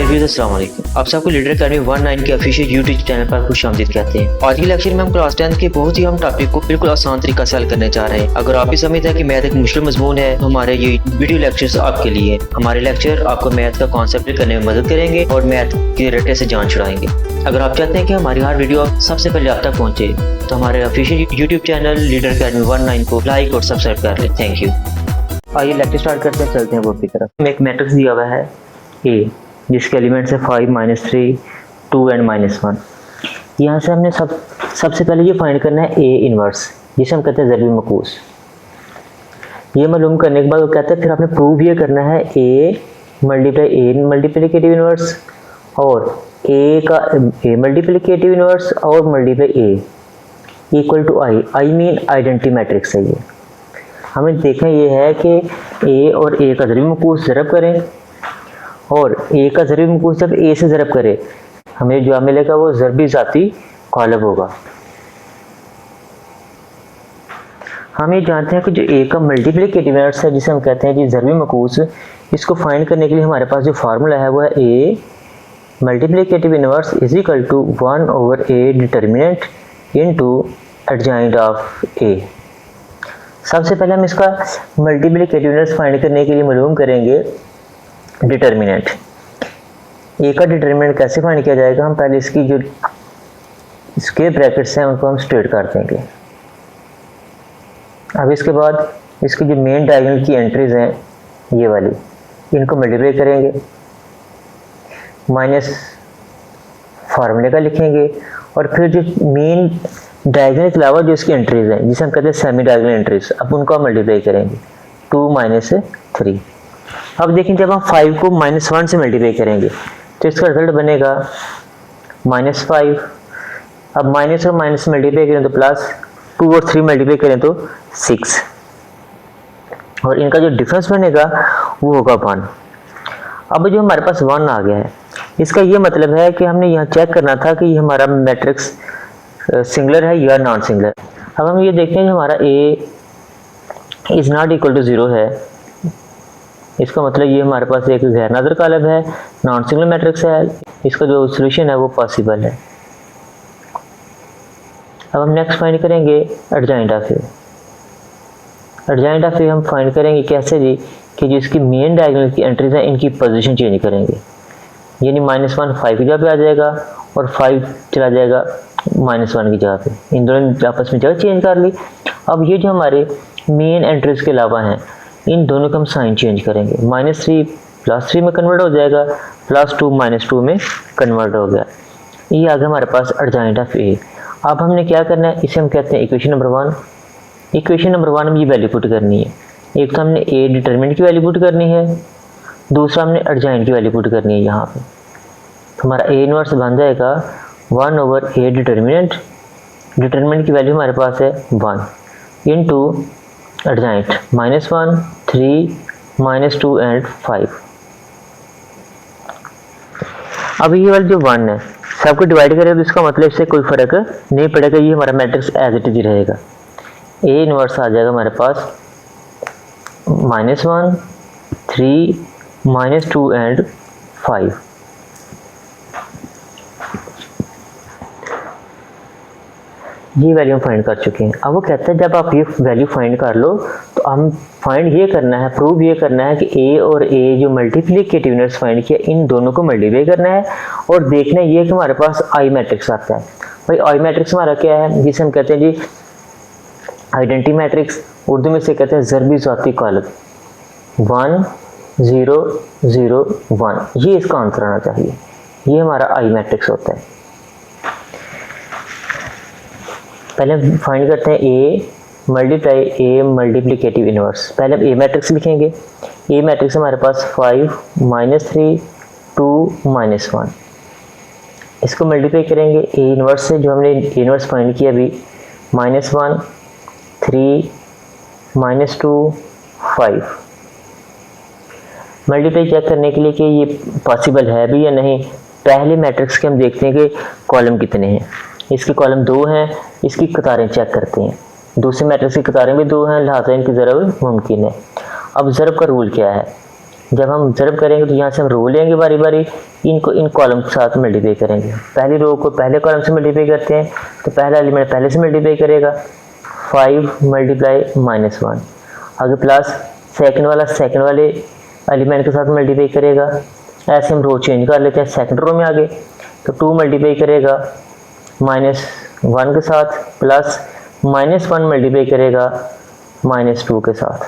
अस्सलाम वालेकुम। आप सबको लीडर अकेडमी 19 के ऑफिशियल यूट्यूब चैनल पर खुशामदीद कहते हैं। आज के लेक्चर में हम क्लास 10 के बहुत ही हम टॉपिक को बिल्कुल आसान तरीका से हल करने जा रहे हैं। अगर आप भी समझते हैं कि मैथ एक मुश्किल मजमून है तो हमारे ये वीडियो लेक्चर्स आपके लिए। हमारे लेक्चर आपको मैथ का कॉन्सेप्ट करने में मदद करेंगे और मैथ के रटे से जान छुड़ाएंगे। अगर आप चाहते हैं कि हमारी हर वीडियो सबसे पहले आप तक पहुंचे तो हमारे official YouTube channel leader academy 19 को लाइक और सब्सक्राइब कर लें। Thank you. आइए लेक्चर स्टार्ट करते हैं, चलते हैं बोर्ड की तरफ। एक मैट्रिक्स दिया हुआ है ए, जिसके एलिमेंट्स है 5, -3, 2 एंड -1। यहाँ से हमने सबसे पहले ये फाइंड करना है ए इनवर्स, जिसे हम कहते हैं ज़रबी मकूस। ये मालूम करने के बाद वो कहते हैं फिर आपने प्रूव ये करना है A multiply A multiplicative inverse और ए का ए मल्टीप्लिकेटिव इनवर्स और multiply A equal to I mean identity matrix है ये। हमें देखना ये है कि ए और ए का ज़रबी मकूस ज़रब करें और ए का ज़रबी मकूस जब ए से ज़रब करे हमें जो मिलेगा वो ज़रबी ज़ाती क़ालिब होगा। हम ये जानते हैं कि जो ए का मल्टीप्लिकेटिव इनवर्स है जिसे हम कहते हैं जी ज़रबी मकूस, इसको फाइंड करने के लिए हमारे पास जो फार्मूला है वो है A multiplicative inverse is equal to 1/a determinant into adjoint of A. सबसे पहले हम इसका मल्टीप्लिकेटिव इनवर्स फाइंड करने के लिए मालूम करेंगे डिटर्मिनेंट। ए का डिटर्मिनेंट कैसे फाइंड किया जाएगा, हम पहले इसकी जो स्क्वायर ब्रैकेट्स हैं उनको हम स्ट्रेट कर देंगे। अब इसके बाद इसकी जो मेन डायगोनल की एंट्रीज हैं ये वाली, इनको मल्टीप्लाई करेंगे, माइनस फार्मूले का लिखेंगे और फिर जो मेन डायगोनल के अलावा जो इसकी एंट्रीज हैं जिसे हम कहते हैं सेमी डायगोनल एंट्रीज, अब उनको हम मल्टीप्लाई करेंगे 2 - 3। अब देखें जब हम 5 को -1 से मल्टीप्लाई करेंगे तो इसका रिजल्ट बनेगा -5। अब माइनस और माइनस मल्टीप्लाई करें तो प्लस, 2 और 3 मल्टीप्लाई करें तो 6 और इनका जो डिफरेंस बनेगा वो होगा 1। अब जो हमारे पास 1 आ गया है इसका ये मतलब है कि हमने यहाँ चेक करना था कि ये हमारा मैट्रिक्स सिंगुलर है या नॉन सिंगुलर। अब हम ये देखते हैं कि हमारा A is not equal to 0 है, इसका मतलब ये हमारे पास एक गैर नाज़िर क़ालिब है, नॉन सिंगुलर मैट्रिक्स है, इसका जो सोल्यूशन है वो पॉसिबल है। अब हम नेक्स्ट फाइंड करेंगे adjoint of A. Adjoint of A हम फाइंड करेंगे कैसे जी, कि जो इसकी मेन डायगोनल की एंट्रीज हैं इनकी पोजीशन चेंज करेंगे, यानी -1 5 की जगह पे आ जाएगा और 5 चला जाएगा -1 की जगह पे, इन दोनों आपस में जगह चेंज कर ली। अब ये जो हमारे मेन एंट्रीज के अलावा हैं इन दोनों का हम साइन चेंज करेंगे, -3 +3 में कन्वर्ट हो जाएगा, +2 -2 में कन्वर्ट हो गया। ये आ गया हमारे पास एडजॉइंट ऑफ ए। अब हमने क्या करना है, इसे हम कहते हैं इक्वेशन नंबर 1। इक्वेशन नंबर 1 में ये वैल्यू पुट करनी है, एक तो हमने ए डिटरमिनेंट की वैल्यू पुट करनी है, दूसरा हमने एडजॉइंट की वैल्यू पुट करनी है यहाँ पे। तो हमारा ए इनवर्स बन जाएगा 1/a डिटरमिनेंट, डिटरमिनेंट की वैल्यू हमारे पास है 1 इंटू एडजॉइंट -1, 3, -2 एंड 5। अब ये वाला जो 1 है सबको डिवाइड करें तो इसका मतलब इससे कोई फ़र्क नहीं पड़ेगा, ये हमारा मैट्रिक्स एज इट इज रहेगा। ए इनवर्स आ जाएगा हमारे पास -1, 3, -2 एंड 5। ये वैल्यू हम फाइंड कर चुके हैं। अब वो कहते हैं जब आप ये वैल्यू फाइंड कर लो तो हम फाइंड ये करना है, प्रूव ये करना है कि ए और ए जो मल्टीप्लिकेटिव इनवर्स फाइंड किया इन दोनों को मल्टीप्लाई करना है और देखना ये कि हमारे पास आई मैट्रिक्स आता है। भाई आई मैट्रिक्स हमारा क्या है, जिसे हम कहते हैं जी आइडेंटिटी मैट्रिक्स, उर्दू में से कहते हैं ज़रबी ज़ाती क़ालिब 1 0 0 1, ये इसका आंसर आना चाहिए। ये हमारा आई मैट्रिक्स होता है। पहले फाइंड करते हैं ए मल्टीप्लाई ए मल्टीप्लिकेटिव इनवर्स। पहले हम ए मैट्रिक्स लिखेंगे। ए मैट्रिक्स हमारे पास 5 -3 2 -1, इसको मल्टीप्लाई करेंगे ए इनवर्स से, जो हमने ए इनवर्स फाइंड किया अभी, -1 3 -2 5। मल्टीप्लाई चेक करने के लिए कि ये पॉसिबल है भी या नहीं, पहले मैट्रिक्स के हम देखते हैं कि कॉलम कितने हैं। इसके कॉलम 2 हैं, इसकी कतारें चेक करते हैं। दूसरे मैट्रिक्स की कतारें भी 2 हैं, लिहाजा इनकी ज़रब मुमकिन है। अब ज़रब का रूल क्या है, जब हम ज़रब करेंगे तो यहाँ से हम रो लेंगे बारी बारी, इनको इन कॉलम के साथ मल्टीप्लाई करेंगे। पहली रो को पहले कॉलम से मल्टीप्लाई करते हैं, तो पहला एलिमेंट पहले से मल्टीप्लाई करेगा, 5 मल्टीप्लाई -1। आगे प्लस सेकंड वाला सेकंड वाले एलिमेंट के साथ मल्टीप्लाई करेगा। ऐसे हम रो चेंज कर लेते हैं। सेकंड रो में आगे तो 2 मल्टीप्लाई करेगा -1 के साथ, प्लस -1 मल्टीप्लाई करेगा -2 के साथ।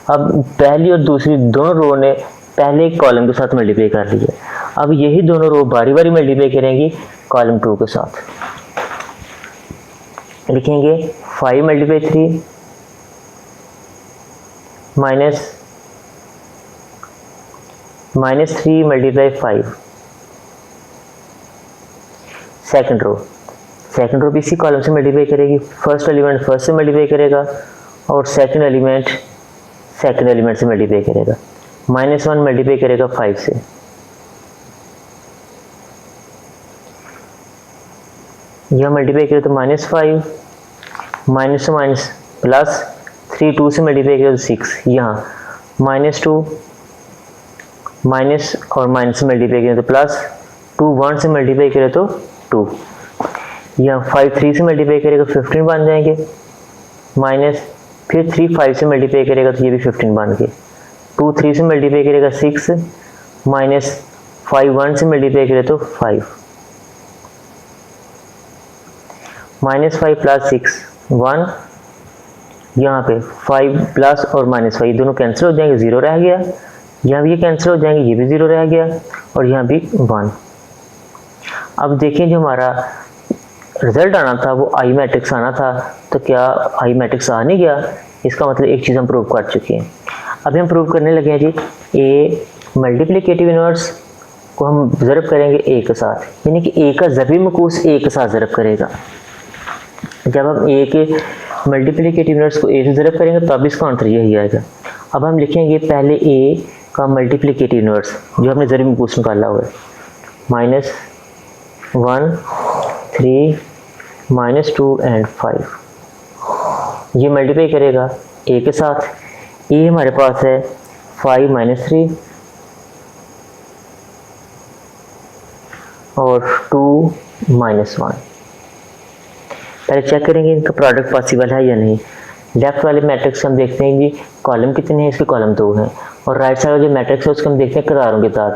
अब पहली और दूसरी दोनों रो ने पहले एक कॉलम के साथ मल्टीप्लाई कर लिया। अब यही दोनों रो बारी बारी मल्टीप्लाई करेंगी कॉलम 2 के साथ। लिखेंगे 5 मल्टीप्लाई 3 -3 मल्टीप्लाई 5। सेकंड रो भी इसी कॉलम से मल्टीप्लाई करेगी। फर्स्ट एलिमेंट फर्स्ट से मल्टीप्लाई करेगा और सेकंड एलिमेंट सेकंड एलिमेंट से मल्टीप्लाई करेगा। -1 मल्टीप्लाई करेगा 5 से। यह मल्टीप्लाई करें तो -5 माइनस टू माइनस प्लस 3 2 से मल्टीप्लाई करें तो 6। यहाँ -2 माइनस और माइनस से मल्टीप्लाई करें तो प्लस, 2 1 से मल्टीप्लाई करें तो 2। यहाँ 5 3 से मल्टीप्लाई करेगा 15 बन जाएंगे, माइनस फिर 3 5 से मल्टीप्लाई करेगा तो ये भी 15 बन गए। 2 3 से मल्टीप्लाई करेगा 6, माइनस 5 1 से मल्टीप्लाई करें तो 5, -5 प्लस 6 1। यहाँ पे 5 प्लस और -5 दोनों कैंसिल हो जाएंगे, 0 रह गया। यहाँ भी ये कैंसिल हो जाएंगे, ये भी 0 रह गया और यहाँ भी 1। अब देखें जो हमारा रिजल्ट आना था वो आई मैट्रिक्स आना था, तो क्या आई मैट्रिक्स आ नहीं गया? इसका मतलब एक चीज़ हम प्रूव कर चुके हैं। अभी हम प्रूव करने लगे हैं जी, ए मल्टीप्लिकेटिव इनवर्स को हम ज़रब करेंगे ए के साथ, यानी कि ए का ज़रबी मकूस ए के साथ ज़रब करेगा। जब हम ए के मल्टीप्लिकेटिव इनवर्स को ए से ज़रब करेंगे तब इसका आंसर यही आएगा। अब हम लिखेंगे पहले ए का मल्टीप्लिकेटिव इनवर्स जो हमने ज़रबी मकूस निकाला हुआ है, -1 3 -2 एंड 5। ये मल्टीप्लाई करेगा ए के साथ। ए हमारे पास है 5 - 3 और 2 -1। पहले चेक करेंगे इनका प्रोडक्ट पॉसिबल है या नहीं। लेफ्ट वाले मैट्रिक्स हम देखते हैं जी कॉलम कितने हैं, इसके कॉलम 2 हैं, और राइट साइड वाले जो मैट्रिक्स है उसको हम देखते हैं कतारों के साथ।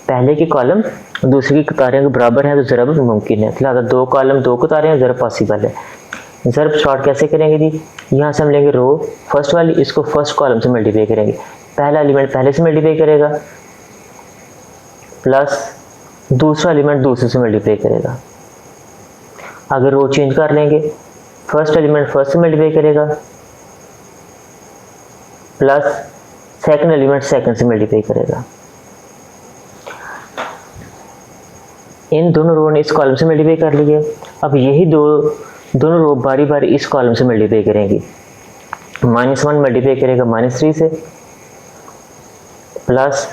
पहले की कॉलम दूसरी की कतारें के बराबर हैं तो ज़रब मुमकिन है, लिहाजा 2 कॉलम 2 कतारें हैं, ज़रब पॉसिबल है। ज़रब स्टार्ट कैसे करेंगे जी, यहाँ से हम लेंगे रो फर्स्ट वाली, इसको फर्स्ट कॉलम से मल्टीप्लाई करेंगे। पहला एलिमेंट पहले से मल्टीप्लाई करेगा प्लस दूसरा एलिमेंट दूसरे से मल्टीप्लाई करेगा। अगर रो चेंज कर लेंगे, फर्स्ट एलिमेंट फर्स्ट से मल्टीप्लाई करेगा प्लस सेकंड एलिमेंट सेकंड से मल्टीप्लाई करेगा। इन दोनों रो ने इस कॉलम से मल्टीप्लाई कर लिए। अब यही दोनों रो बारी बारी इस कॉलम से मल्टीप्लाई करेंगी। -1 मल्टीप्लाई करेगा -3 से, प्लस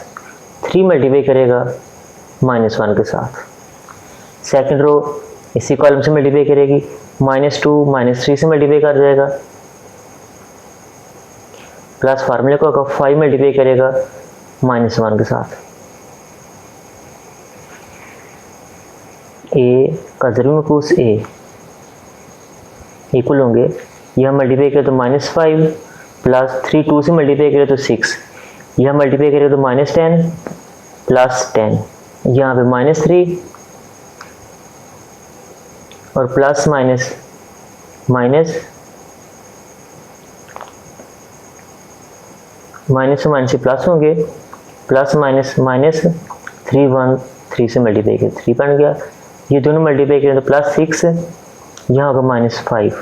3 मल्टीप्लाई करेगा -1 के साथ। सेकंड रो इसी कॉलम से मल्टीप्लाई करेगी, -2 -3 से मल्टीप्लाई कर जाएगा, प्लस फार्मूले को 5 मल्टीप्लाई करेगा -1 के साथ। ए का ज़रबी मकूस ए इक्वल होंगे, यह मल्टीप्लाई करें तो -5 प्लस 3 2 से मल्टीप्लाई करें तो 6, यह मल्टीप्लाई करें तो -10 प्लस 10, यहाँ पे -3 और प्लस माइनस से माइनस से प्लस होंगे, प्लस माइनस 3 1 3 से मल्टीप्लाई करें 3 बन गया। ये दोनों मल्टीप्लाई करें तो +6, यहाँ होगा -5।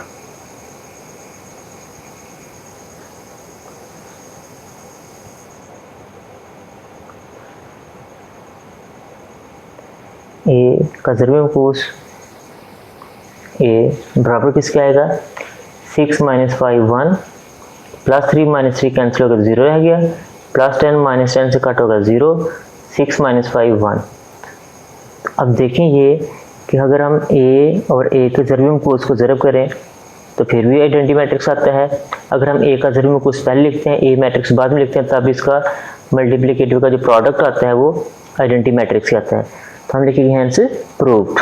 ए का ज़रबी मकूस ए बराबर किसके आएगा, 6 - 5 1, प्लस 3 - 3 कैंसिल होकर 0 रह गया, प्लस 10 - 10 से कट होगा 0, 6 - 5 1। अब देखें ये कि अगर हम ए और ए के ज़रबी मकूस को ज़रब करें तो फिर भी आइडेंटिटी मैट्रिक्स आता है। अगर हम ए का ज़रूर में कुछ पहले लिखते हैं, ए मैट्रिक्स बाद में लिखते हैं, तब इसका मल्टीप्लिकेटिव का जो प्रोडक्ट आता है वो आइडेंटिटी मैट्रिक्स आता है। तो हम लिखेंगे हेंस प्रूव्ड।